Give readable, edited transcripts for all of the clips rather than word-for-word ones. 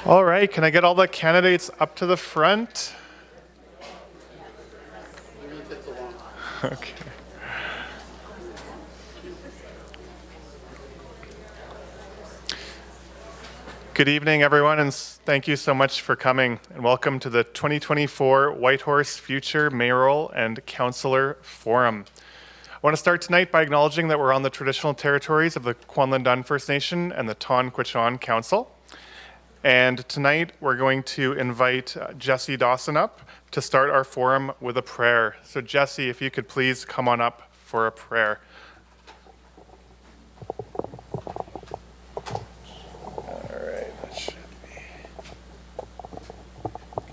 All right, can I get all the candidates up to the front? Okay. Good evening, everyone, and thank you so much for coming, and welcome to the 2024 Whitehorse Future Mayoral and Councillor Forum. I want to start tonight by acknowledging that we're on the traditional territories of the Kwanlin First Nation and the Ton Quechan Council. And tonight we're going to invite Jesse Dawson up to start our forum with a prayer. So Jesse, if you could please come on up for a prayer. All right, that should be.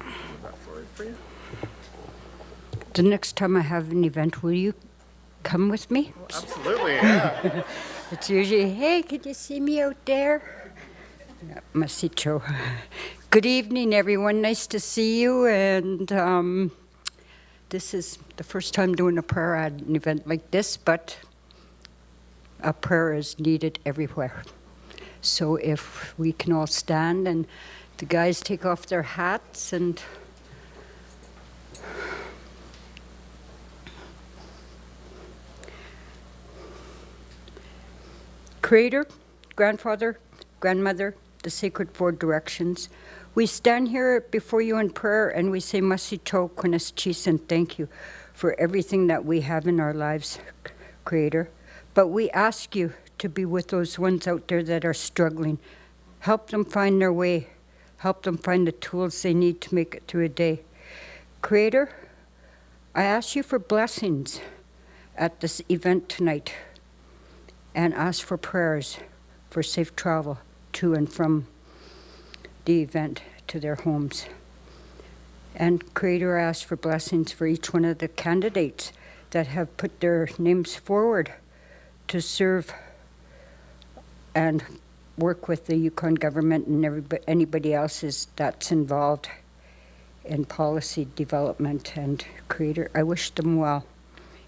Move that forward for you. The next time I have an event, will you come with me? Oh, absolutely, yeah. It's usually, hey, could you see me out there? Masicho. Good evening, everyone. Nice to see you. And this is the first time doing a prayer at an event like this, but a prayer is needed everywhere. So if we can all stand and the guys take off their hats and Creator, Grandfather, Grandmother, the sacred four directions. We stand here before you in prayer and we say, Masito, Kunas Chis, and thank you for everything that we have in our lives, Creator. But we ask you to be with those ones out there that are struggling. Help them find their way. Help them find the tools they need to make it through a day. Creator, I ask you for blessings at this event tonight and ask for prayers for safe travel to and from the event to their homes. And Creator, asks for blessings for each one of the candidates that have put their names forward to serve and work with the Yukon government and anybody else that's involved in policy development. And Creator, I wish them well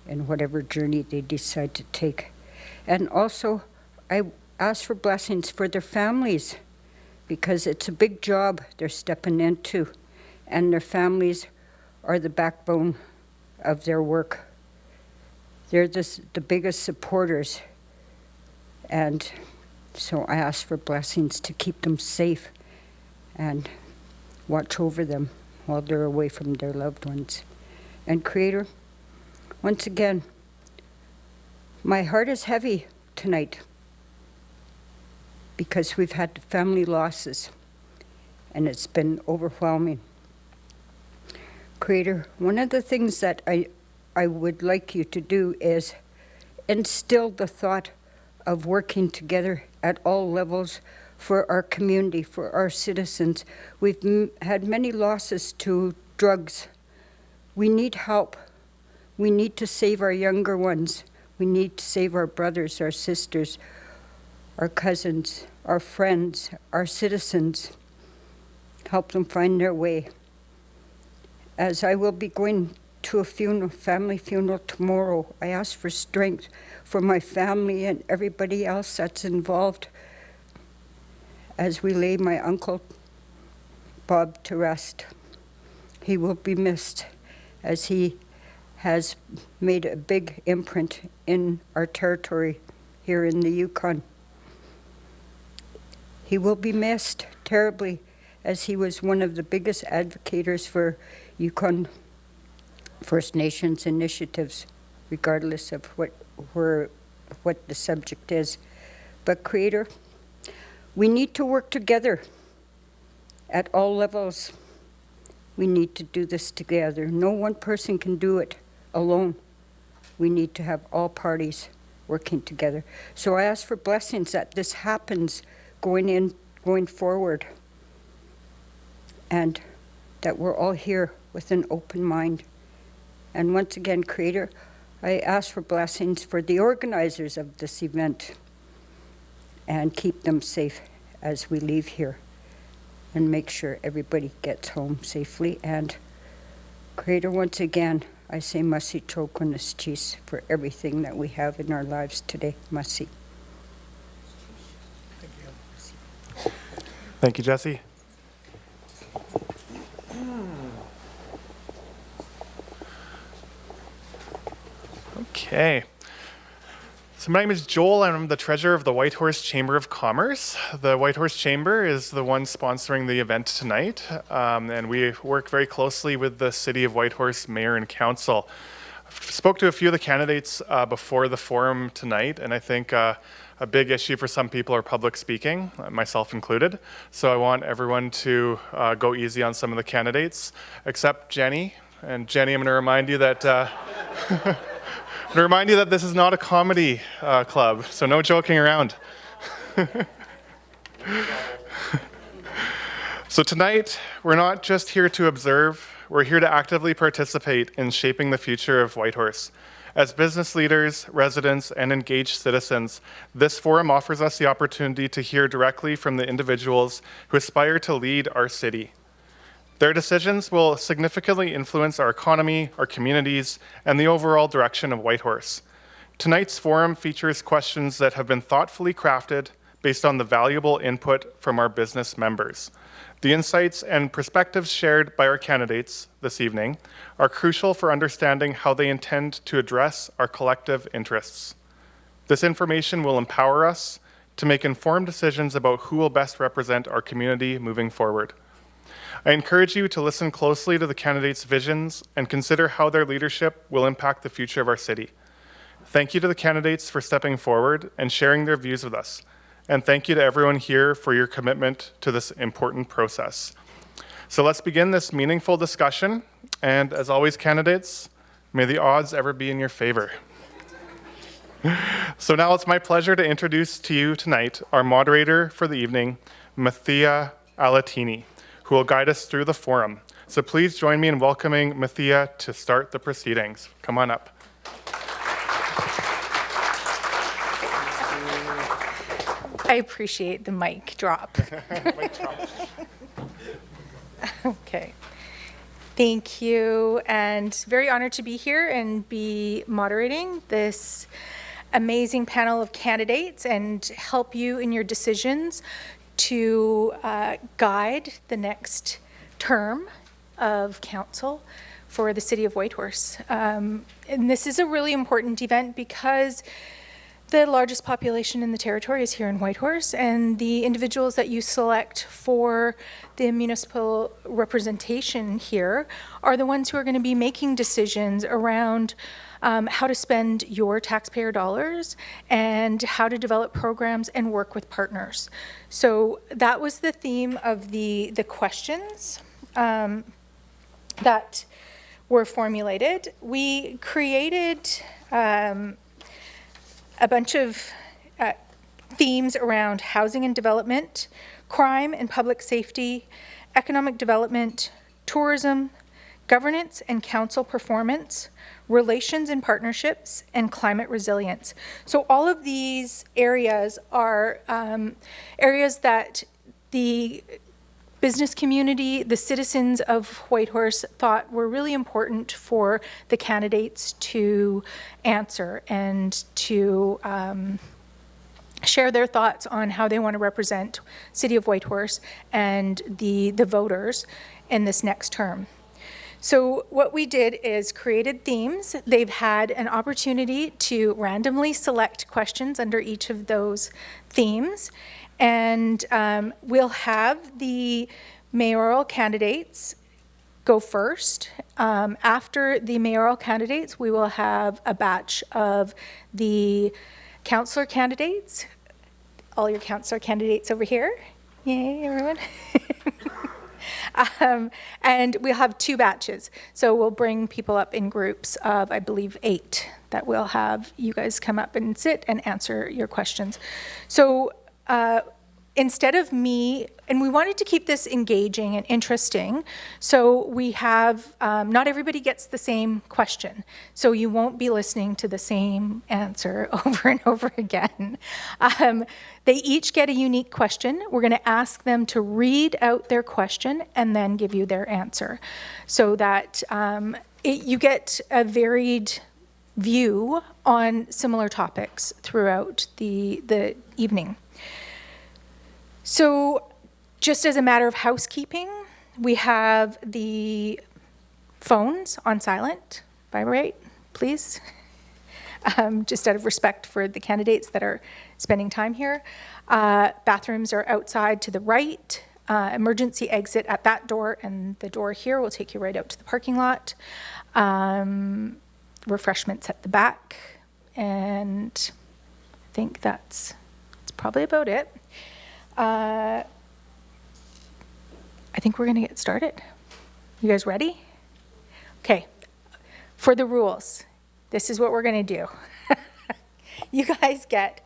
in whatever journey they decide to take. And also, I ask for blessings for their families, because it's a big job they're stepping into, and their families are the backbone of their work. They're the biggest supporters, and so I ask for blessings to keep them safe and watch over them while they're away from their loved ones. And Creator, once again, my heart is heavy tonight, because we've had family losses, and it's been overwhelming. Creator, one of the things that I would like you to do is instill the thought of working together at all levels for our community, for our citizens. We've had many losses to drugs. We need help. We need to save our younger ones. We need to save our brothers, our sisters, our cousins, our friends, our citizens. Help them find their way. As I will be going to a family funeral tomorrow, I ask for strength for my family and everybody else that's involved as we lay my uncle Bob to rest. He will be missed, as he has made a big imprint in our territory here in the Yukon. He will be missed terribly, as he was one of the biggest advocates for Yukon First Nations initiatives, regardless of what the subject is. But Creator, we need to work together at all levels. We need to do this together. No one person can do it alone. We need to have all parties working together. So I ask for blessings that this happens going forward, and that we're all here with an open mind. And once again, Creator, I ask for blessings for the organizers of this event, and keep them safe as we leave here, and make sure everybody gets home safely. And Creator, once again, I say Masi Chokunas Chis for everything that we have in our lives today. Masi. Thank you, Jesse. Okay. So my name is Joel, and I'm the treasurer of the Whitehorse Chamber of Commerce. The Whitehorse Chamber is the one sponsoring the event tonight, and we work very closely with the City of Whitehorse Mayor and Council. I spoke to a few of the candidates before the forum tonight, and I think a big issue for some people are public speaking, myself included. So I want everyone to go easy on some of the candidates, except Jenny. And Jenny, I'm going to remind you that this is not a comedy club, so no joking around. So tonight, we're not just here to observe, we're here to actively participate in shaping the future of Whitehorse. As business leaders, residents, and engaged citizens, this forum offers us the opportunity to hear directly from the individuals who aspire to lead our city. Their decisions will significantly influence our economy, our communities, and the overall direction of Whitehorse. Tonight's forum features questions that have been thoughtfully crafted based on the valuable input from our business members. The insights and perspectives shared by our candidates this evening are crucial for understanding how they intend to address our collective interests. This information will empower us to make informed decisions about who will best represent our community moving forward. I encourage you to listen closely to the candidates' visions and consider how their leadership will impact the future of our city. Thank you to the candidates for stepping forward and sharing their views with us. And thank you to everyone here for your commitment to this important process. So let's begin this meaningful discussion. And as always, candidates, may the odds ever be in your favor. So now it's my pleasure to introduce to you tonight our moderator for the evening, Mathia Alatini, who will guide us through the forum. So please join me in welcoming Mathia to start the proceedings. Come on up. I appreciate the mic drop. Okay. Thank you, and very honored to be here and be moderating this amazing panel of candidates and help you in your decisions to guide the next term of council for the City of Whitehorse. And this is a really important event because the largest population in the territory is here in Whitehorse, and the individuals that you select for the municipal representation here are the ones who are going to be making decisions around how to spend your taxpayer dollars and how to develop programs and work with partners. So that was the theme of the questions that were formulated. We created a bunch of themes around housing and development, crime and public safety, economic development, tourism, governance and council performance, relations and partnerships, and climate resilience. So all of these areas are areas that the business community, the citizens of Whitehorse thought were really important for the candidates to answer and to share their thoughts on how they want to represent City of Whitehorse and the voters in this next term. So what we did is created themes. They've had an opportunity to randomly select questions under each of those themes. And we'll have the mayoral candidates go first. After the mayoral candidates, we will have a batch of the councillor candidates. All your councillor candidates over here. Yay, everyone. And we'll have two batches. So we'll bring people up in groups of, I believe, 8 that we'll have you guys come up and sit and answer your questions. So instead of me, and we wanted to keep this engaging and interesting, so we have, not everybody gets the same question, so you won't be listening to the same answer over and over again. They each get a unique question. We're going to ask them to read out their question and then give you their answer, so that you get a varied view on similar topics throughout the evening. So just as a matter of housekeeping, we have the phones on silent. Vibrate, please. just out of respect for the candidates that are spending time here. Bathrooms are outside to the right. Emergency exit at that door, and the door here will take you right out to the parking lot. Refreshments at the back, and I think that's probably about it. I think we're going to get started. You guys ready? Okay. For the rules, this is what we're going to do. You guys get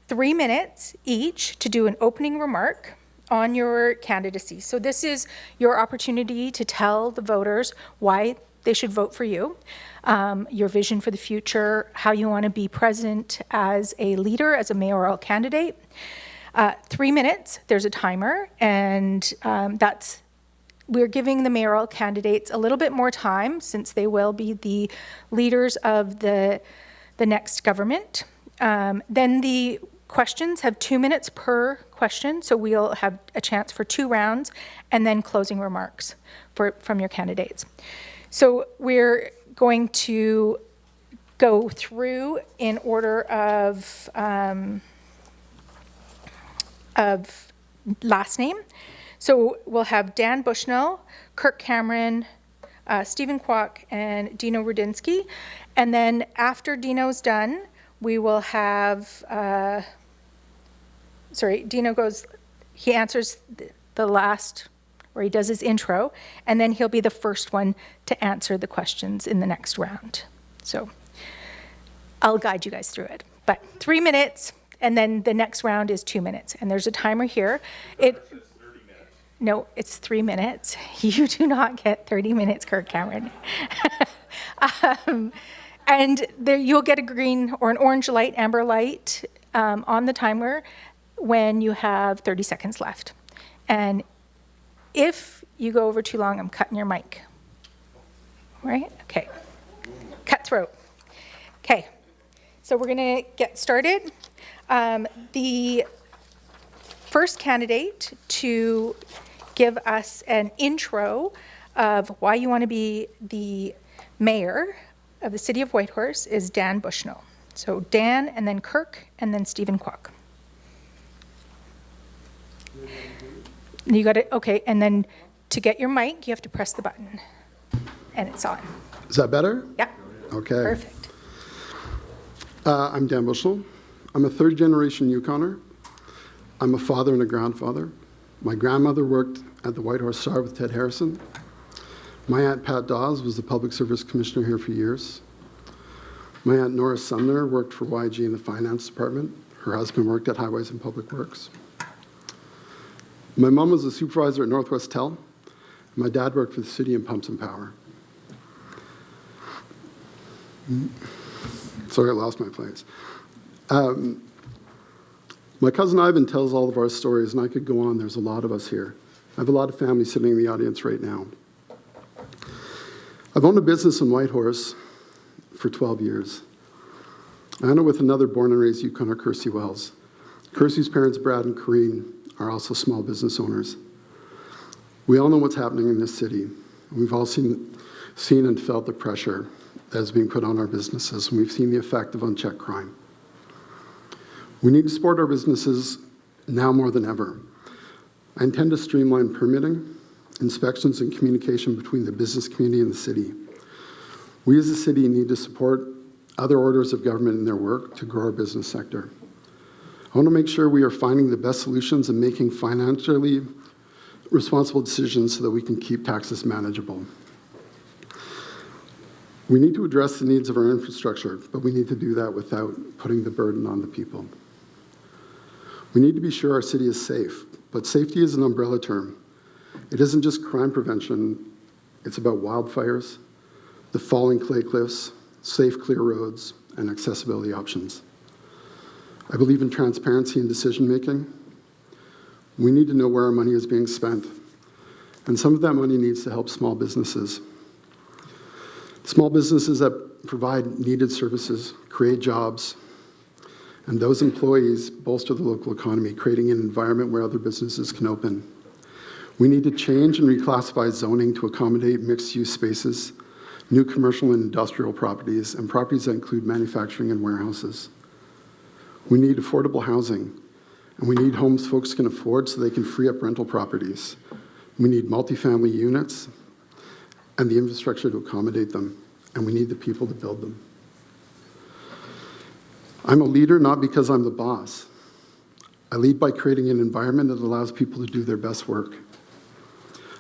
3 minutes each to do an opening remark on your candidacy. So this is your opportunity to tell the voters why they should vote for you, your vision for the future, how you want to be present as a leader, as a mayoral candidate. 3 minutes, there's a timer, and we're giving the mayoral candidates a little bit more time since they will be the leaders of the next government. Then the questions have 2 minutes per question, so we'll have a chance for 2 rounds, and then closing remarks from your candidates. So we're going to go through in order of last name. So we'll have Dan Bushnell, Kirk Cameron, Stephen Kwok, and Dino Rudinsky. And then after Dino's done, we will have, Dino goes, he answers the last, or he does his intro, and then he'll be the first one to answer the questions in the next round. So I'll guide you guys through it. But 3 minutes, and then the next round is 2 minutes. And there's a timer here. No, it's 3 minutes. You do not get 30 minutes, Kirk Cameron. And there you'll get a green or an orange light, amber light on the timer when you have 30 seconds left. And if you go over too long, I'm cutting your mic. Right? Okay. Cutthroat. Okay. So we're going to get started. The first candidate to give us an intro of why you want to be the mayor of the city of Whitehorse is Dan Bushnell. So Dan, and then Kirk, and then Stephen Kwok. You got it? Okay, and then to get your mic, you have to press the button, and it's on. Is that better? Yeah. Okay. Perfect. I'm Dan Bushnell. I'm a third-generation Yukoner. I'm a father and a grandfather. My grandmother worked at the Whitehorse Star with Ted Harrison. My Aunt Pat Dawes was the Public Service Commissioner here for years. My Aunt Nora Sumner worked for YG in the Finance Department. Her husband worked at Highways and Public Works. My mom was a supervisor at Northwest Tel. My dad worked for the city in Pumps and Power. Sorry, I lost my place. My cousin Ivan tells all of our stories, and I could go on. There's a lot of us here. I have a lot of family sitting in the audience right now. I've owned a business in Whitehorse for 12 years. I own it with another born and raised Yukoner, Kirsty Wells. Kirsty's parents, Brad and Corrine, are also small business owners. We all know what's happening in this city. We've all seen and felt the pressure that is being put on our businesses, and we've seen the effect of unchecked crime. We need to support our businesses now more than ever. I intend to streamline permitting, inspections, and communication between the business community and the city. We as a city need to support other orders of government in their work to grow our business sector. I want to make sure we are finding the best solutions and making financially responsible decisions so that we can keep taxes manageable. We need to address the needs of our infrastructure, but we need to do that without putting the burden on the people. We need to be sure our city is safe, but safety is an umbrella term. It isn't just crime prevention, it's about wildfires, the falling clay cliffs, safe, clear roads, and accessibility options. I believe in transparency in decision-making. We need to know where our money is being spent, and some of that money needs to help small businesses. Small businesses that provide needed services, create jobs, and those employees bolster the local economy, creating an environment where other businesses can open. We need to change and reclassify zoning to accommodate mixed-use spaces, new commercial and industrial properties, and properties that include manufacturing and warehouses. We need affordable housing, and we need homes folks can afford so they can free up rental properties. We need multifamily units and the infrastructure to accommodate them, and we need the people to build them. I'm a leader not because I'm the boss. I lead by creating an environment that allows people to do their best work.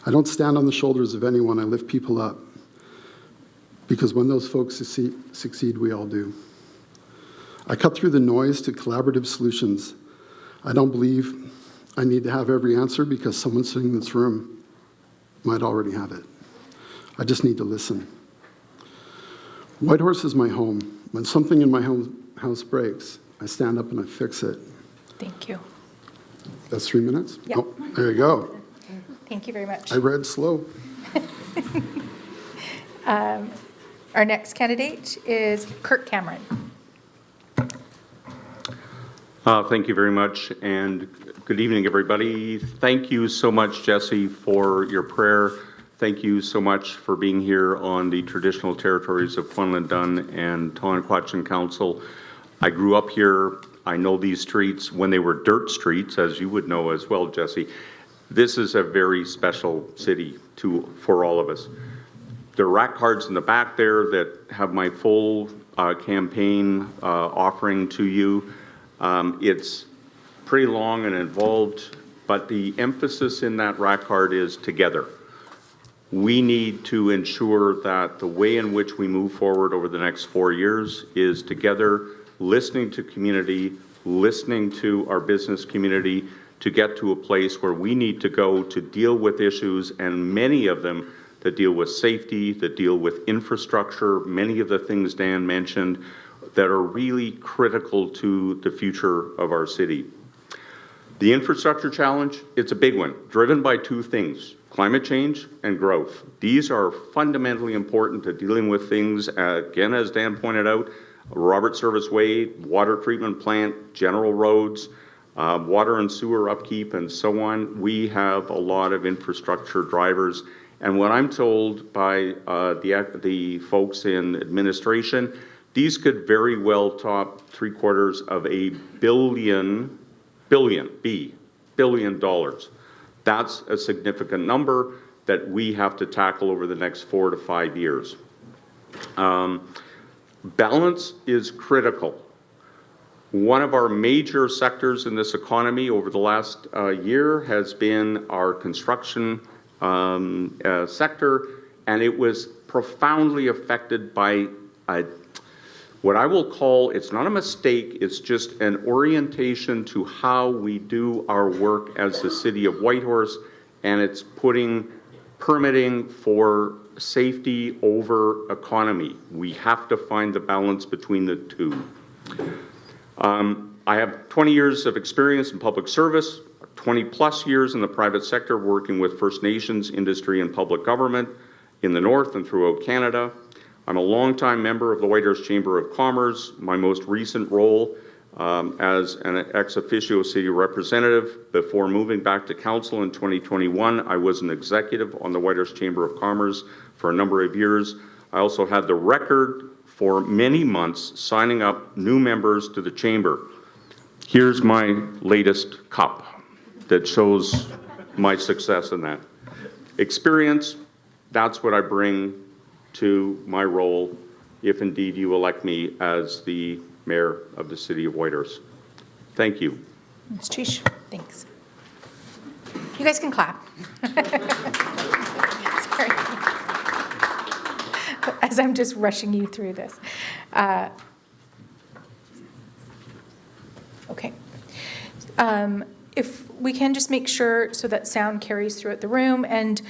I don't stand on the shoulders of anyone, I lift people up. Because when those folks succeed, we all do. I cut through the noise to collaborative solutions. I don't believe I need to have every answer because someone sitting in this room might already have it. I just need to listen. Whitehorse is my home. When something in my house breaks, I stand up and I fix it. Thank you. That's 3 minutes? Yep. Oh, there you go. Thank you very much. I read slow. Our next candidate is Kirk Cameron. Thank you very much, and good evening, everybody. Thank you so much, Jesse, for your prayer. Thank you so much for being here on the traditional territories of Funland Dun and Tonquatchin Council. I grew up here. I know these streets when they were dirt streets, as you would know as well, Jesse. This is a very special city for all of us. There are rack cards in the back there that have my full campaign offering to you. It's pretty long and involved, but the emphasis in that rack card is together. We need to ensure that the way in which we move forward over the next 4 years is together, listening to community, listening to our business community to get to a place where we need to go to deal with issues, and many of them that deal with safety, that deal with infrastructure, many of the things Dan mentioned that are really critical to the future of our city. The infrastructure challenge, it's a big one, driven by two things, climate change and growth. These are fundamentally important to dealing with things, again, as Dan pointed out, Robert Service Way, water treatment plant, general roads, water and sewer upkeep, and so on. We have a lot of infrastructure drivers. And what I'm told by the folks in administration, these could very well top $750 billion. That's a significant number that we have to tackle over the next 4 to 5 years. Balance is critical. One of our major sectors in this economy over the last year has been our construction sector, and it was profoundly affected by what I will call, it's not a mistake, it's just an orientation to how we do our work as the city of Whitehorse, and it's putting permitting for safety over economy. We have to find the balance between the two. I have 20 years of experience in public service, 20 plus years in the private sector working with First Nations, industry, and public government in the North and throughout Canada. I'm a longtime member of the Whitehorse Chamber of Commerce. My most recent role as an ex officio city representative before moving back to council in 2021, I was an executive on the Whitehorse Chamber of Commerce for a number of years. I also had the record for many months signing up new members to the chamber. Here's my latest cup that shows my success in that. Experience, that's what I bring to my role if indeed you elect me as the mayor of the city of Whitehorse. Thank you. Ms. Chish, thanks. You guys can clap. Sorry. As I'm just rushing you through this. Okay. If we can just make sure so that sound carries throughout the room, and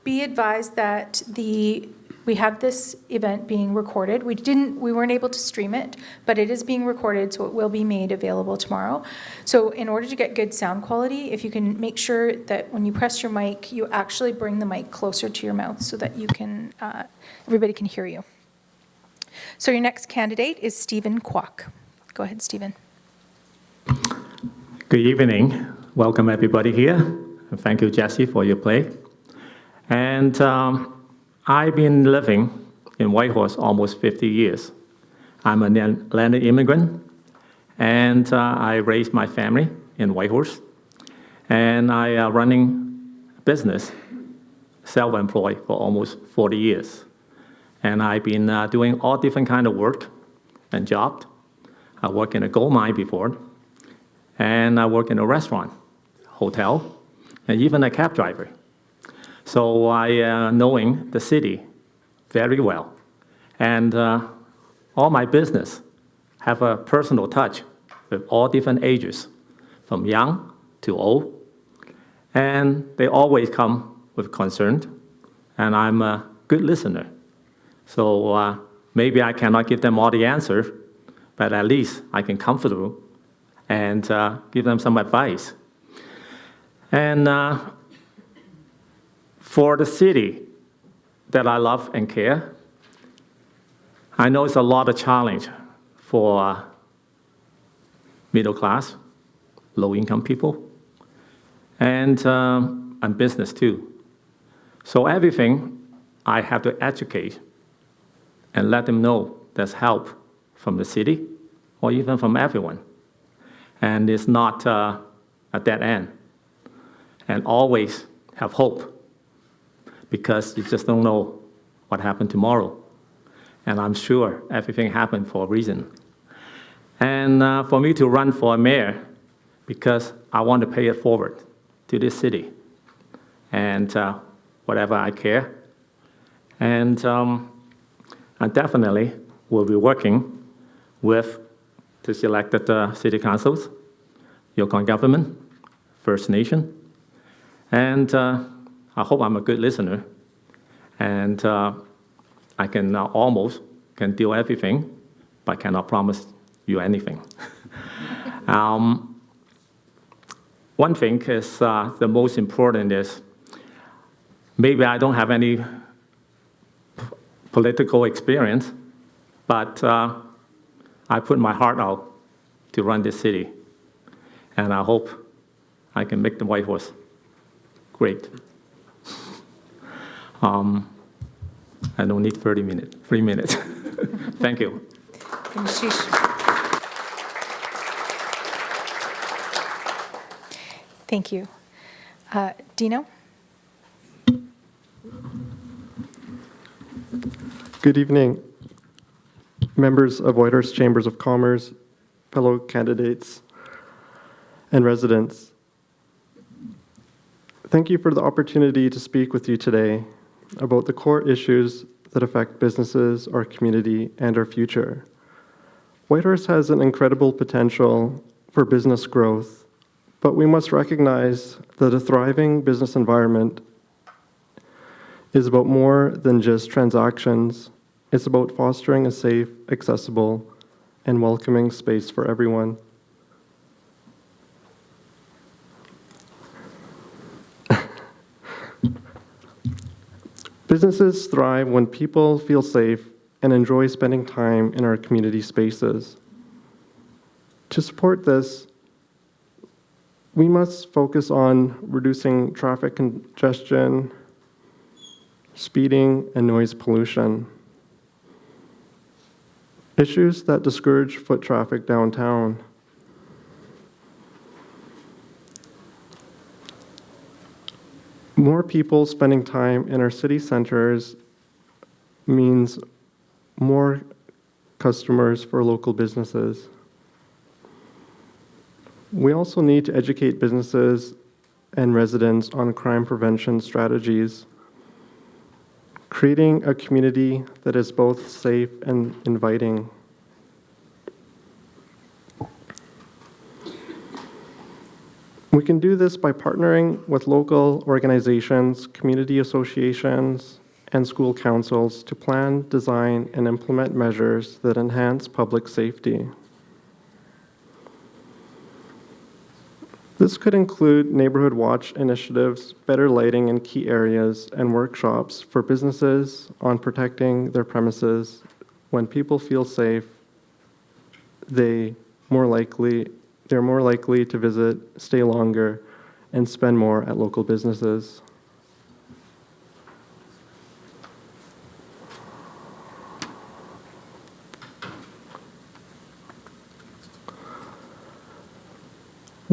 be advised that we have this event being recorded. We weren't able to stream it, but it is being recorded, so it will be made available tomorrow. So in order to get good sound quality, if you can make sure that when you press your mic, you actually bring the mic closer to your mouth so that you can, everybody can hear you. So your next candidate is Stephen Kwok. Go ahead, Stephen. Good evening. Welcome everybody here. And thank you, Jesse, for your play. And I've been living in Whitehorse almost 50 years. I'm a landed immigrant, and I raised my family in Whitehorse. And I running business, self-employed for almost 40 years. And I've been doing all different kind of work and jobs. I worked in a gold mine before, and I work in a restaurant, hotel, and even a cab driver. So I knowing the city very well. And all my business have a personal touch with all different ages, from young to old. And they always come with concern, and I'm a good listener. So maybe I cannot give them all the answer, but at least I can comfort them and give them some advice. And for the city that I love and care, I know it's a lot of challenge for middle class, low-income people, and business too. So everything I have to educate and let them know there's help from the city or even from everyone. And it's not a dead end. And always have hope, because you just don't know what happened tomorrow. And I'm sure everything happened for a reason. And for me to run for a mayor, because I want to pay it forward to this city and whatever I care. And I definitely will be working with the selected city councils, Yukon government, First Nation, and I hope I'm a good listener, and I can almost can do everything, but cannot promise you anything. One thing is the most important is maybe I don't have any political experience, but I put my heart out to run this city, and I hope I can make the Whitehorse great. I don't need 3 minutes. Thank you. Thank you. Dino? Good evening, members of Whitehorse Chambers of Commerce, fellow candidates, and residents. Thank you for the opportunity to speak with you today about the core issues that affect businesses, our community, and our future. Whitehorse has an incredible potential for business growth, but we must recognize that a thriving business environment is about more than just transactions. It's about fostering a safe, accessible, and welcoming space for everyone. Businesses thrive when people feel safe and enjoy spending time in our community spaces. To support this, we must focus on reducing traffic congestion, speeding, and noise pollution. Issues that discourage foot traffic downtown. More people spending time in our city centers means more customers for local businesses. We also need to educate businesses and residents on crime prevention strategies, creating a community that is both safe and inviting. We can do this by partnering with local organizations, community associations, and school councils to plan, design, and implement measures that enhance public safety. This could include neighborhood watch initiatives, better lighting in key areas, and workshops for businesses on protecting their premises. When people feel safe, they're more likely to visit, stay longer, and spend more at local businesses.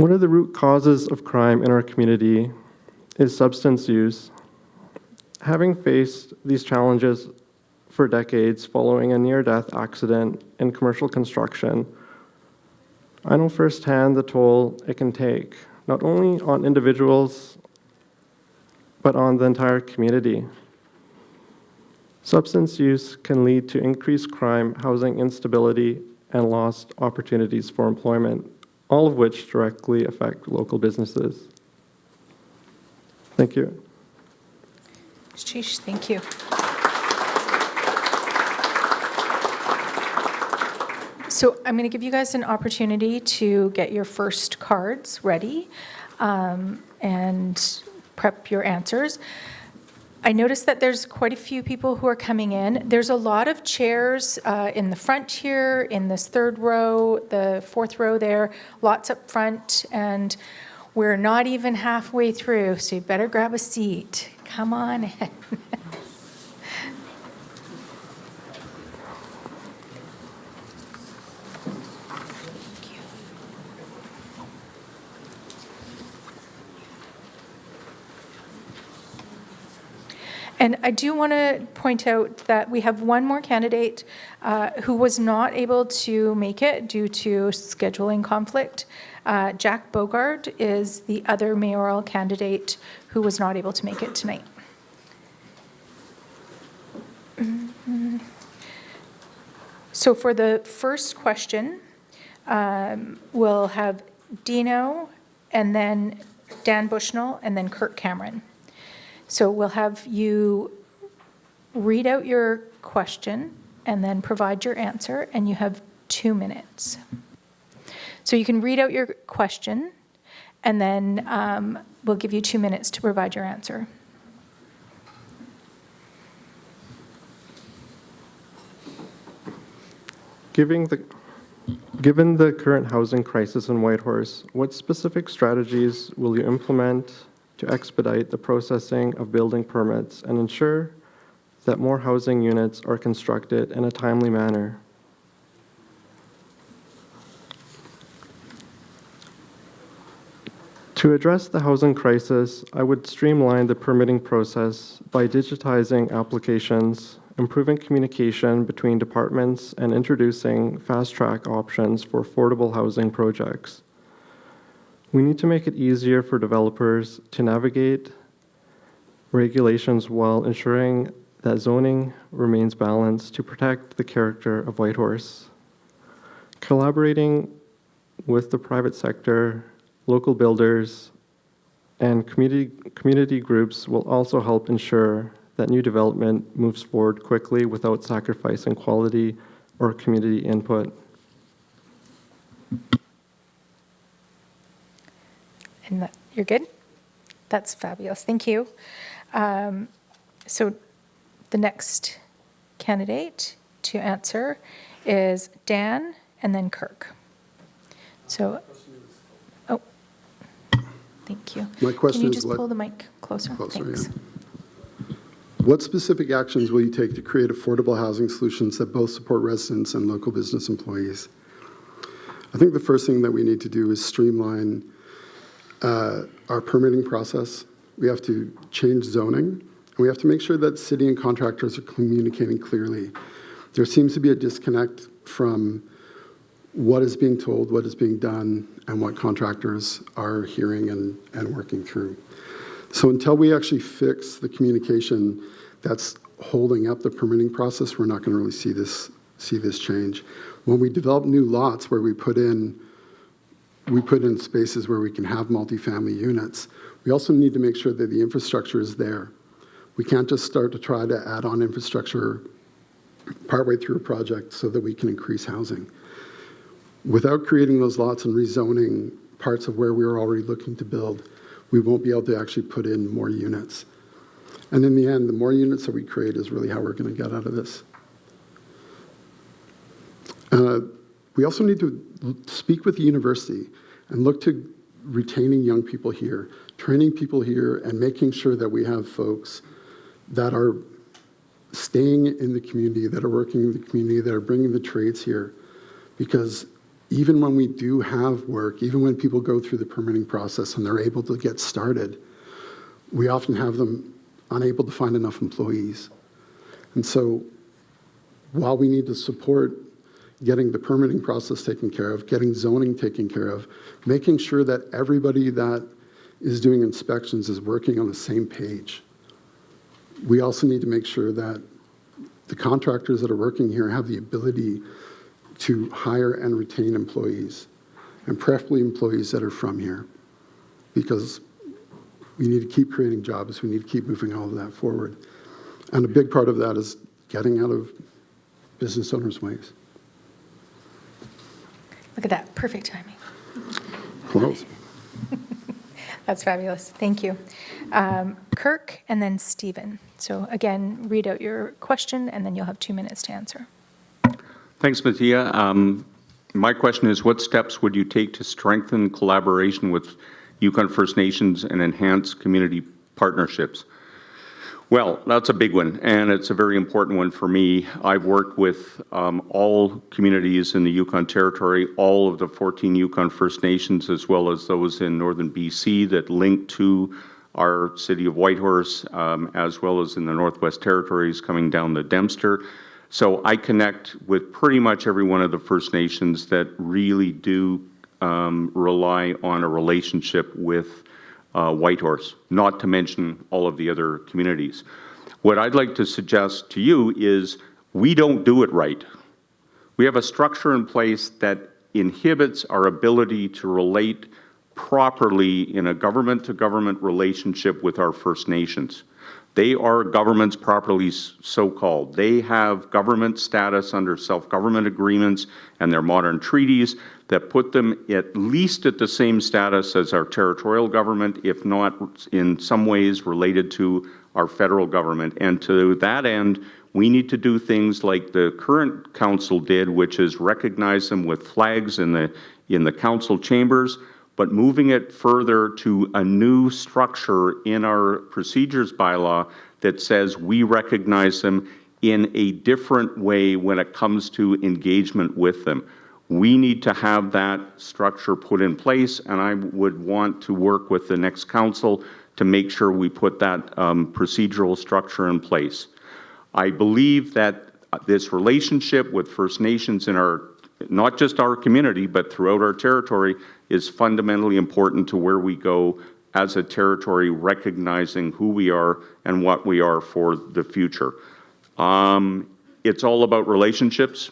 One of the root causes of crime in our community is substance use. Having faced these challenges for decades following a near-death accident in commercial construction, I know firsthand the toll it can take, not only on individuals, but on the entire community. Substance use can lead to increased crime, housing instability, and lost opportunities for employment, all of which directly affect local businesses. Thank you. Sheesh, thank you. So I'm going to give you guys an opportunity to get your first cards ready and prep your answers. I noticed that there's quite a few people who are coming in. There's a lot of chairs in the front here, in this third row, the fourth row there, lots up front, and we're not even halfway through, so you better grab a seat. Come on in. And I do want to point out that we have one more candidate who was not able to make it due to scheduling conflict. Jack Bogard is the other mayoral candidate who was not able to make it tonight. So for the first question, we'll have Dino, and then Dan Bushnell, and then Kirk Cameron. So we'll have you read out your question and then provide your answer, and you have 2 minutes. So you can read out your question, and then we'll give you 2 minutes to provide your answer. Given the current housing crisis in Whitehorse, what specific strategies will you implement to expedite the processing of building permits and ensure that more housing units are constructed in a timely manner? To address the housing crisis, I would streamline the permitting process by digitizing applications, improving communication between departments, and introducing fast-track options for affordable housing projects. We need to make it easier for developers to navigate regulations while ensuring that zoning remains balanced to protect the character of Whitehorse. Collaborating with the private sector, local builders, and community groups will also help ensure that new development moves forward quickly without sacrificing quality or community input. And you're good? That's fabulous. Thank you. So the next candidate to answer is Dan and then Kirk. So, oh, thank you. My question Can you is just pull the mic closer? Thanks. Yeah. What specific actions will you take to create affordable housing solutions that both support residents and local business employees? I think the first thing that we need to do is streamline our permitting process. We have to change zoning, and we have to make sure that city and contractors are communicating clearly. There seems to be a disconnect from what is being told, what is being done, and what contractors are hearing and working through. So until we actually fix the communication that's holding up the permitting process, we're not going to really see this change. When we develop new lots where we put in spaces where we can have multifamily units, we also need to make sure that the infrastructure is there. We can't just start to try to add on infrastructure partway through a project so that we can increase housing. Without creating those lots and rezoning parts of where we were already looking to build, we won't be able to actually put in more units. And in the end, the more units that we create is really how we're going to get out of this. We also need to speak with the university and look to retaining young people here, training people here, and making sure that we have folks that are staying in the community, that are working in the community, that are bringing the trades here. Because even when we do have work, even when people go through the permitting process and they're able to get started, we often have them unable to find enough employees. And so while we need to support getting the permitting process taken care of, getting zoning taken care of, making sure that everybody that is doing inspections is working on the same page, we also need to make sure that the contractors that are working here have the ability to hire and retain employees, and preferably employees that are from here, because we need to keep creating jobs. We need to keep moving all of that forward. And a big part of that is getting out of business owners' ways. Look at that, perfect timing. Close. That's fabulous, thank you. Kirk and then Stephen. So again, read out your question and then you'll have 2 minutes to answer. Thanks, Mattia. My question is, what steps would you take to strengthen collaboration with Yukon First Nations and enhance community partnerships? Well, that's a big one, and it's a very important one for me. I've worked with all communities in the Yukon Territory, all of the 14 Yukon First Nations, as well as those in northern BC that link to our city of Whitehorse, as well as in the Northwest Territories coming down the Dempster. So I connect with pretty much every one of the First Nations that really do rely on a relationship with Whitehorse, not to mention all of the other communities. What I'd like to suggest to you is we don't do it right. We have a structure in place that inhibits our ability to relate properly in a government-to-government relationship with our First Nations. They are governments properly so-called. They have government status under self-government agreements and their modern treaties that put them at least at the same status as our territorial government, if not in some ways related to our federal government. And to that end, we need to do things like the current council did, which is recognize them with flags in the council chambers, but moving it further to a new structure in our procedures bylaw that says we recognize them in a different way when it comes to engagement with them. We need to have that structure put in place, and I would want to work with the next council to make sure we put that procedural structure in place. I believe that this relationship with First Nations in our, not just our community, but throughout our territory, is fundamentally important to where we go as a territory, recognizing who we are and what we are for the future. It's all about relationships,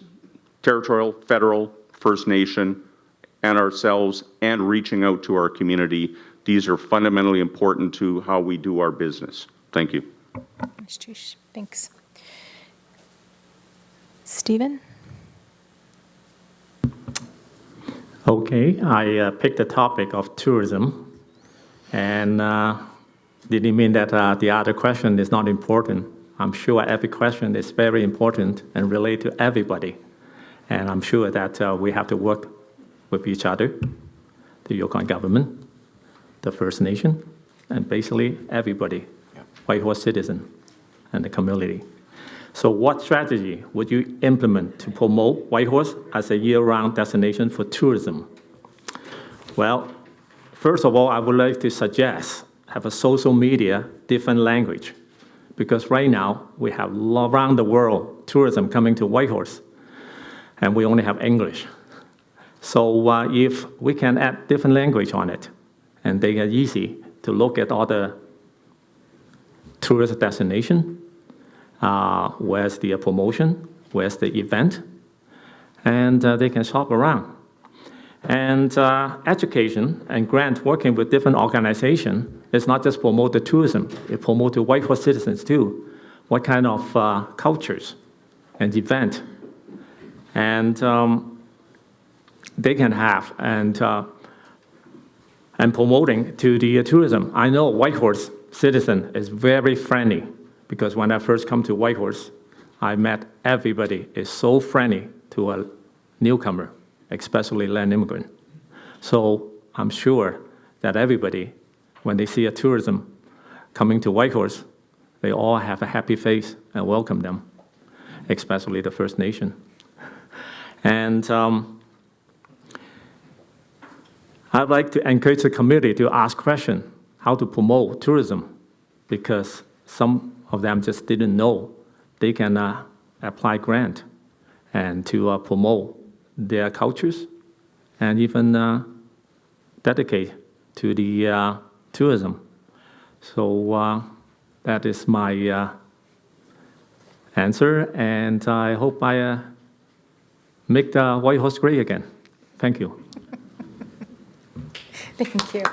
territorial, federal, First Nation, and ourselves, and reaching out to our community. These are fundamentally important to how we do our business. Thank you. Thanks. Stephen? Okay, I picked the topic of tourism, and didn't mean that the other question is not important. I'm sure every question is very important and relate to everybody, and I'm sure that we have to work with each other, the Yukon government, the First Nation, and basically everybody, Whitehorse citizen, and the community. So what strategy would you implement to promote Whitehorse as a year-round destination for tourism? Well, first of all, I would like to suggest have a social media different language, because right now we have around the world tourism coming to Whitehorse, and we only have English. So if we can add different language on it, and they are easy to look at all the tourist destination, where's the promotion, where's the event, and they can shop around. And education and grant working with different organizations is not just promote the tourism, it promotes the Whitehorse citizens too. What kind of cultures and event and they can have, and promoting to the tourism. I know Whitehorse citizen is very friendly, because when I first come to Whitehorse, I met everybody is so friendly to a newcomer, especially land immigrant. So I'm sure that everybody, when they see a tourism coming to Whitehorse, they all have a happy face and welcome them, especially the First Nation. And I'd like to encourage the community to ask questions, how to promote tourism, because some of them just didn't know they can apply grant and to promote their cultures and even dedicate to the tourism. So that is my answer, and I hope I make the Whitehorse great again. Thank you. Thank you.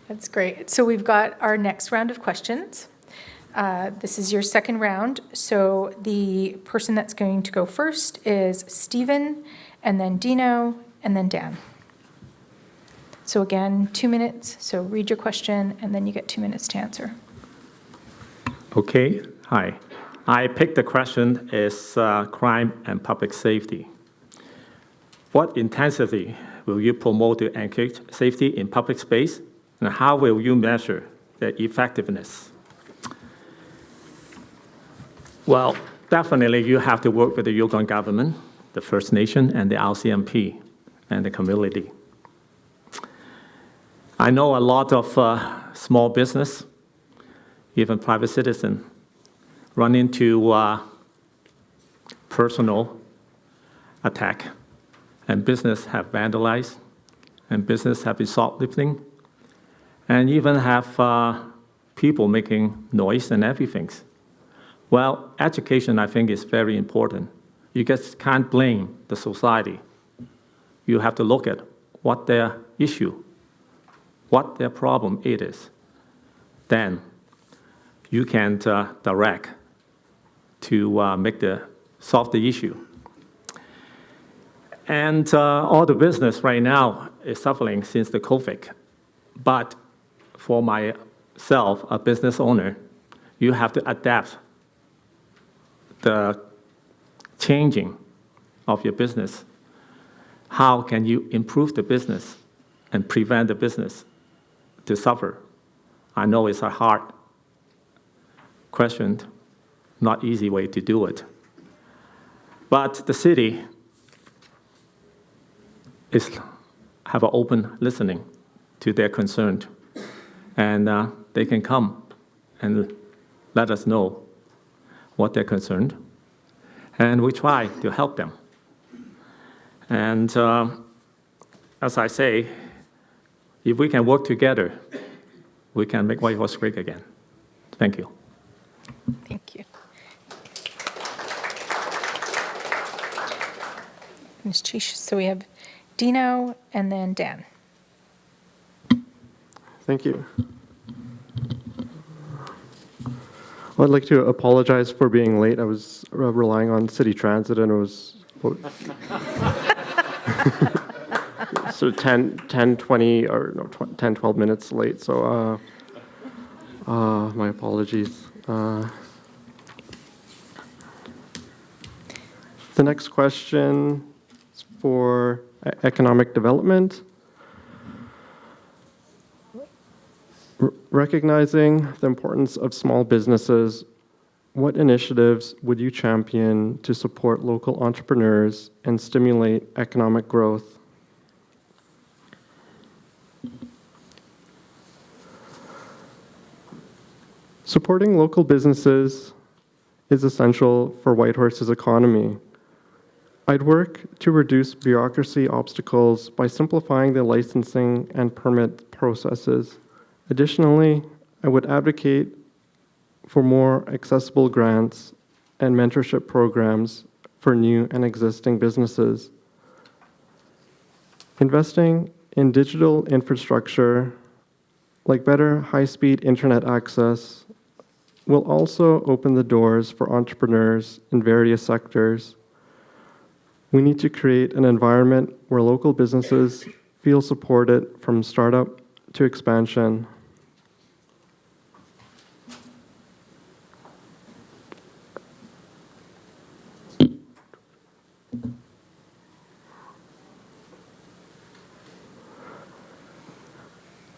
That's great. So we've got our next round of questions. This is your second round. So the person that's going to go first is Stephen, and then Dino, and then Dan. So again, 2 minutes. So read your question, and then you get 2 minutes to answer. Okay. Hi. I picked the question is crime and public safety. What intensity will you promote to encourage safety in public space, and how will you measure the effectiveness? Well, definitely you have to work with the Yukon government, the First Nation, and the RCMP, and the community. I know a lot of small business, even private citizen, run into personal attack, and business have vandalized, and business have been shoplifting, and even have people making noise and everything. Well, education, I think, is very important. You just can't blame the society. You have to look at what their issue, what their problem it is. Then you can direct to solve the issue. And all the business right now is suffering since the COVID. But for myself, a business owner, you have to adapt the changing of your business. How can you improve the business and prevent the business to suffer? I know it's a hard question, not easy way to do it. But the city have an open listening to their concern, and they can come and let us know what they're concerned, and we try to help them. And as I say, if we can work together, we can make Whitehorse great again. Thank you. Thank you. Ms. Chish, so we have Dino and then Dan. Thank you. Well, I'd like to apologize for being late. I was relying on city transit, and it was so 10, 20, or no, 10, 12 minutes late. So my apologies. The next question is for economic development. Recognizing the importance of small businesses, what initiatives would you champion to support local entrepreneurs and stimulate economic growth? Supporting local businesses is essential for Whitehorse's economy. I'd work to reduce bureaucracy obstacles by simplifying the licensing and permit processes. Additionally, I would advocate for more accessible grants and mentorship programs for new and existing businesses. Investing in digital infrastructure, like better high-speed internet access, will also open the doors for entrepreneurs in various sectors. We need to create an environment where local businesses feel supported from startup to expansion.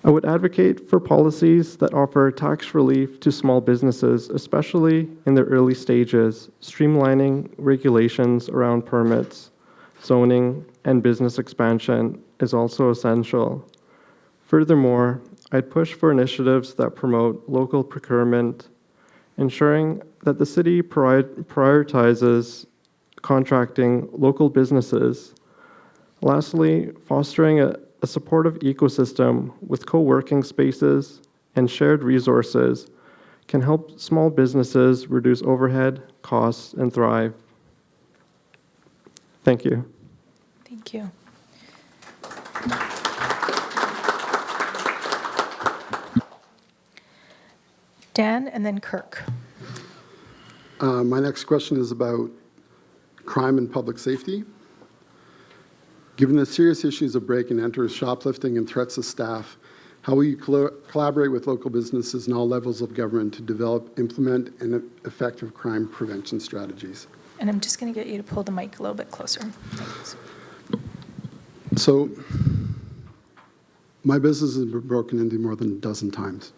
I would advocate for policies that offer tax relief to small businesses, especially in their early stages, streamlining regulations around permits, zoning, and business expansion is also essential. Furthermore, I'd push for initiatives that promote local procurement, ensuring that the city prioritizes contracting local businesses. Lastly, fostering a supportive ecosystem with co-working spaces and shared resources can help small businesses reduce overhead costs and thrive. Thank you. Thank you. Dan and then Kirk. My next question is about crime and public safety. Given the serious issues of break and enter, shoplifting, and threats to staff, how will you collaborate with local businesses and all levels of government to develop, implement, and effective crime prevention strategies? And I'm just going to get you to pull the mic a little bit closer. Thanks. So, my business has been broken into more than a dozen times.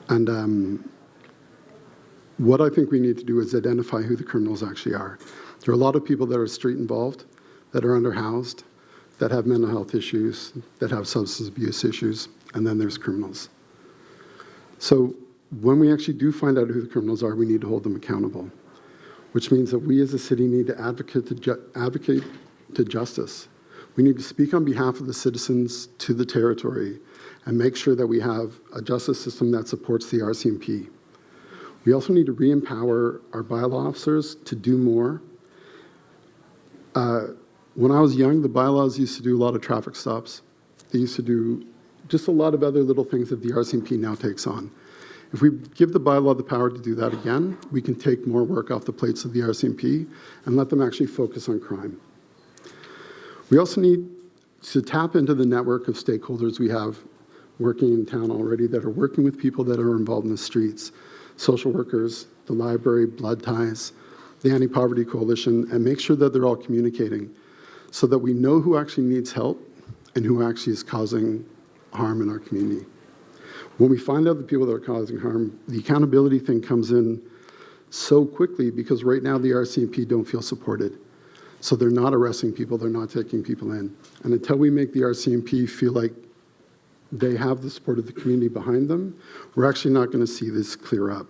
And what I think we need to do is identify who the criminals actually are. There are a lot of people that are street involved, that are underhoused, that have mental health issues, that have substance abuse issues, and then there's criminals. So when we actually do find out who the criminals are, we need to hold them accountable, which means that we as a city need to advocate to justice. We need to speak on behalf of the citizens to the territory and make sure that we have a justice system that supports the RCMP. We also need to re-empower our bylaw officers to do more. When I was young, the bylaws used to do a lot of traffic stops. They used to do just a lot of other little things that the RCMP now takes on. If we give the bylaw the power to do that again, we can take more work off the plates of the RCMP and let them actually focus on crime. We also need to tap into the network of stakeholders we have working in town already that are working with people that are involved in the streets, social workers, the library, Blood Ties, the Anti-Poverty Coalition, and make sure that they're all communicating so that we know who actually needs help and who actually is causing harm in our community. When we find out the people that are causing harm, the accountability thing comes in so quickly because right now the RCMP don't feel supported. So they're not arresting people, they're not taking people in. And until we make the RCMP feel like they have the support of the community behind them, we're actually not going to see this clear up.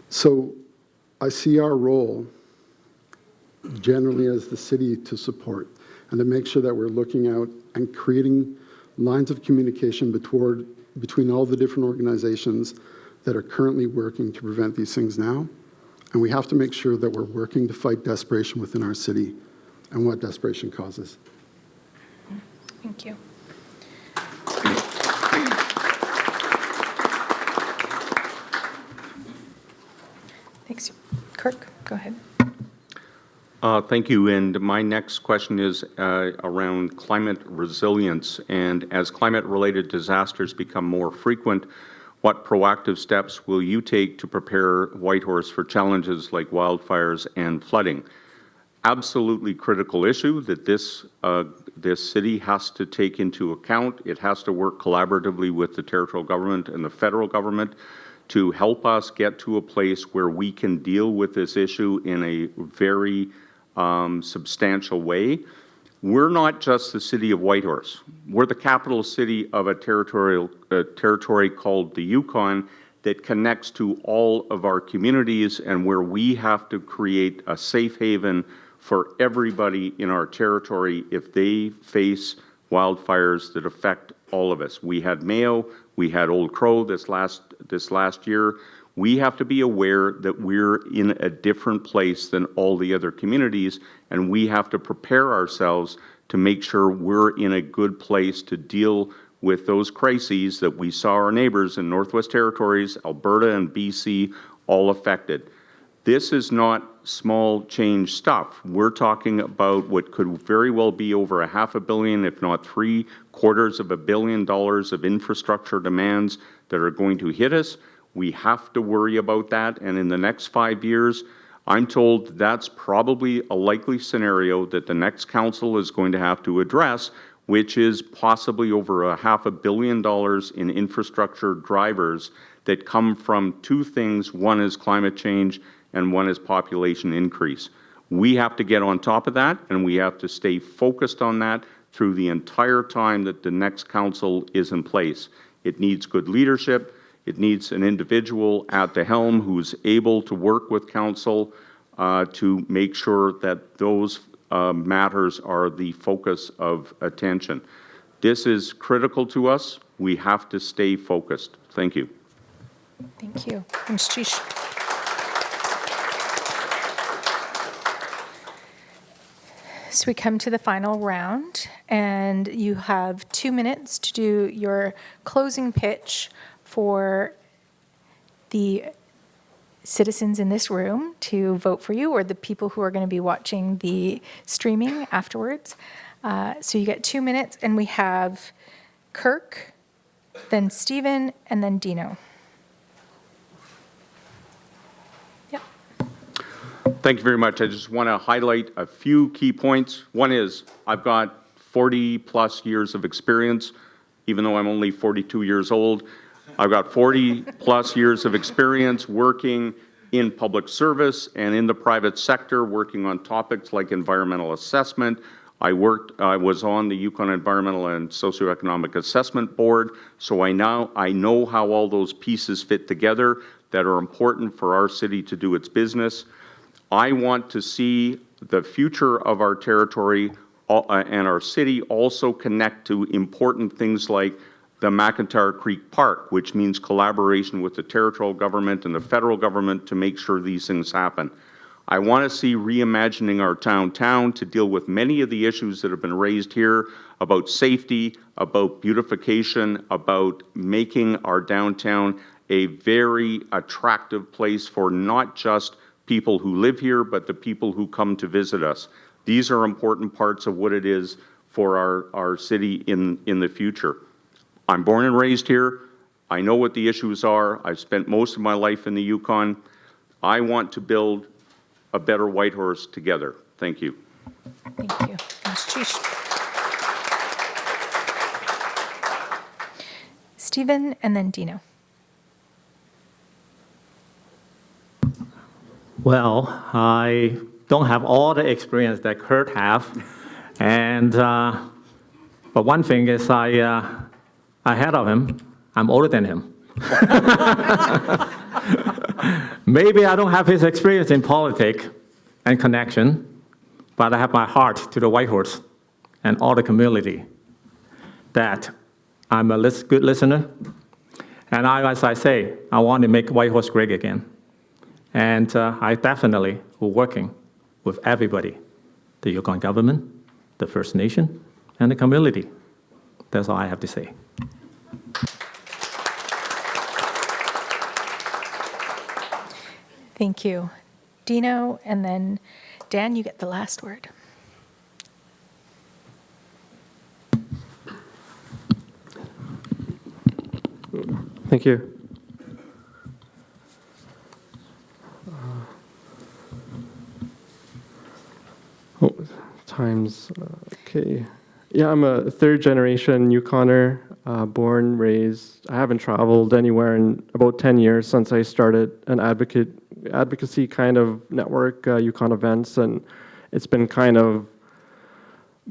So I see our role generally as the city to support and to make sure that we're looking out and creating lines of communication between all the different organizations that are currently working to prevent these things now. And we have to make sure that we're working to fight desperation within our city and what desperation causes. Thank you. Thanks. Kirk, go ahead. Thank you. And my next question is around climate resilience. And as climate-related disasters become more frequent, what proactive steps will you take to prepare Whitehorse for challenges like wildfires and flooding? Absolutely critical issue that this city has to take into account. It has to work collaboratively with the territorial government and the federal government to help us get to a place where we can deal with this issue in a very substantial way. We're not just the city of Whitehorse. We're the capital city of a territory called the Yukon that connects to all of our communities and where we have to create a safe haven for everybody in our territory if they face wildfires that affect all of us. We had Mayo, we had Old Crow this last year. We have to be aware that we're in a different place than all the other communities, and we have to prepare ourselves to make sure we're in a good place to deal with those crises that we saw our neighbors in Northwest Territories, Alberta and BC all affected. This is not small change stuff. We're talking about what could very well be over $500 million, if not $750 million of infrastructure demands that are going to hit us. We have to worry about that, and in the next 5 years, I'm told that's probably a likely scenario that the next council is going to have to address, which is possibly over $500 million in infrastructure drivers that come from two things. One is climate change, and one is population increase. We have to get on top of that, and we have to stay focused on that through the entire time that the next council is in place. It needs good leadership. It needs an individual at the helm who's able to work with council to make sure that those matters are the focus of attention. This is critical to us. We have to stay focused. Thank you. Thank you. Ms. Chish. So we come to the final round, and you have 2 minutes to do your closing pitch for the citizens in this room to vote for you, or the people who are going to be watching the streaming afterwards. So you get 2 minutes, and we have Kirk, then Stephen, and then Dino. Yep. Thank you very much. I just want to highlight a few key points. One is I've got 40-plus years of experience, even though I'm only 42 years old. I've got 40-plus years of experience working in public service and in the private sector, working on topics like environmental assessment. I was on the Yukon Environmental and Socioeconomic Assessment Board, so I know how all those pieces fit together that are important for our city to do its business. I want to see the future of our territory and our city also connect to important things like the McIntyre Creek Park, which means collaboration with the territorial government and the federal government to make sure these things happen. I want to see reimagining our downtown to deal with many of the issues that have been raised here about safety, about beautification, about making our downtown a very attractive place for not just people who live here, but the people who come to visit us. These are important parts of what it is for our city in the future. I'm born and raised here. I know what the issues are. I've spent most of my life in the Yukon. I want to build a better Whitehorse together. Thank you. Thank you. Ms. Chish. Stephen, and then Dino. Well, I don't have all the experience that Kurt have, and but one thing is ahead of him, I'm older than him. Maybe I don't have his experience in politics and connection, but I have my heart to the Whitehorse and all the community. That I'm a good listener, and as I say, I want to make Whitehorse great again. And I definitely will working with everybody, the Yukon government, the First Nation, and the community. That's all I have to say. Thank you. Dino, and then Dan, you get the last word. Thank you. Times, okay. Yeah, I'm a third-generation Yukoner, born, raised. I haven't traveled anywhere in about 10 years since I started an advocacy kind of network, Yukon events, and it's been kind of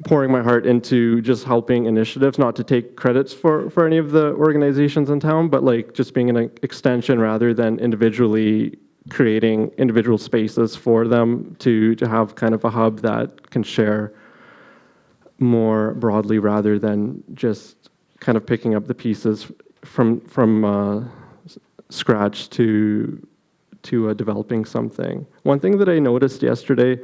pouring my heart into just helping initiatives, not to take credits for any of the organizations in town, but like just being an extension rather than individually creating individual spaces for them to have kind of a hub that can share more broadly rather than just kind of picking up the pieces from scratch to developing something. One thing that I noticed yesterday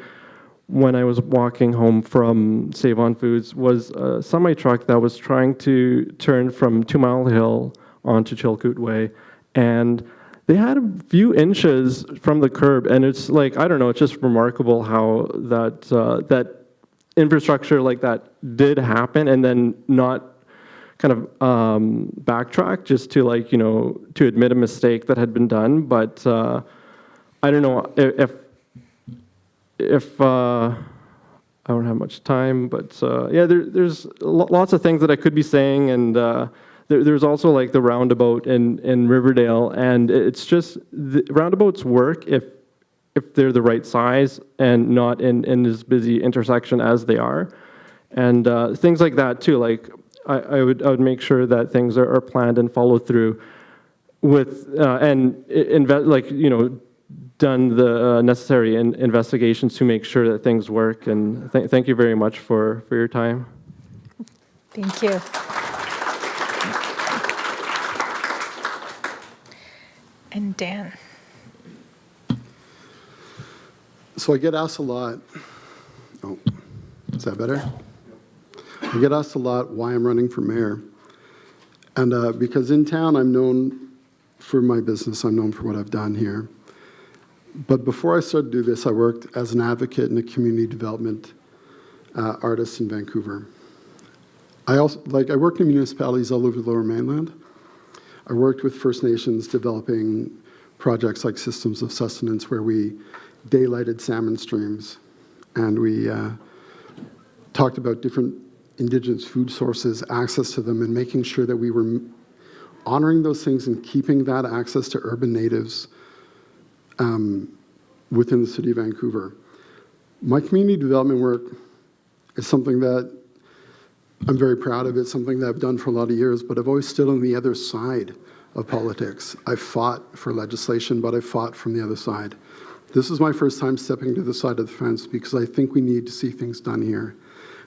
when I was walking home from Save On Foods was a semi-truck that was trying to turn from 2 Mile Hill onto Chilkoot Way, and they had a few inches from the curb, and it's like, I don't know, it's just remarkable how that infrastructure like that did happen and then not kind of backtrack just to like, to admit a mistake that had been done. But I don't know if I don't have much time, but yeah, there's lots of things that I could be saying, and there's also like the roundabout in Riverdale, and it's just the roundabouts work if if they're the right size and not in this busy intersection as they are. And things like that too, like I would make sure that things are planned and followed through with, done the necessary investigations to make sure that things work. And thank you very much for your time. Thank you. And Dan. So I get asked a lot, oh, is that better? I get asked a lot why I'm running for mayor. And because in town I'm known for my business, I'm known for what I've done here. But before I started to do this, I worked as an advocate and a community development artist in Vancouver. I worked in municipalities all over the Lower Mainland. I worked with First Nations developing projects like systems of sustenance where we daylighted salmon streams, and we talked about different Indigenous food sources, access to them, and making sure that we were honoring those things and keeping that access to urban natives within the city of Vancouver. My community development work is something that I'm very proud of. It's something that I've done for a lot of years, but I've always stood on the other side of politics. I've fought for legislation, but I fought from the other side. This is my first time stepping to the side of the fence because I think we need to see things done here.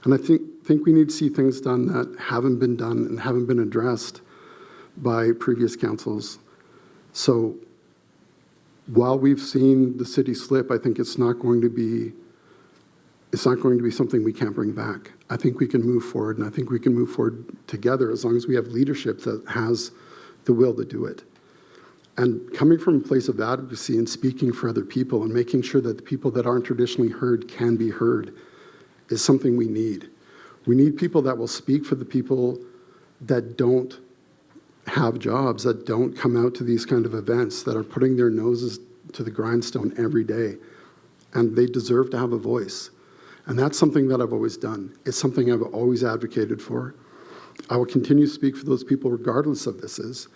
And I think we need to see things done that haven't been done and haven't been addressed by previous councils. So while we've seen the city slip, I think it's not going to be something we can't bring back. I think we can move forward, and I think we can move forward together as long as we have leadership that has the will to do it. And coming from a place of advocacy and speaking for other people and making sure that the people that aren't traditionally heard can be heard is something we need. We need people that will speak for the people that don't have jobs, that don't come out to these kind of events, that are putting their noses to the grindstone every day. And they deserve to have a voice. And that's something that I've always done. It's something I've always advocated for. I will continue to speak for those people regardless of this is.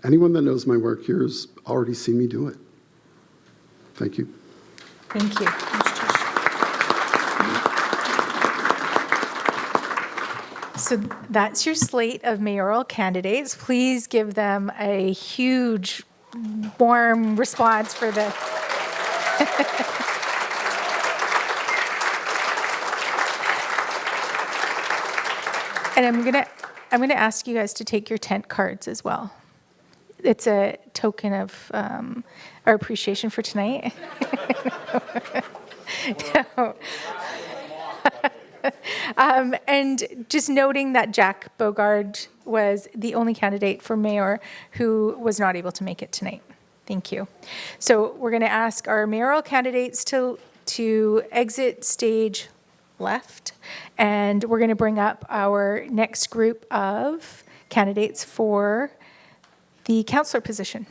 Anyone that knows my work here has already seen me do it. Thank you. Thank you. So that's your slate of mayoral candidates. Please give them a huge, warm response for the... And I'm gonna ask you guys to take your tent cards as well. It's a token of our appreciation for tonight. No. And just noting that Jack Bogard was the only candidate for mayor who was not able to make it tonight. Thank you. So we're going to ask our mayoral candidates to exit stage left, and we're going to bring up our next group of candidates for the councillor position.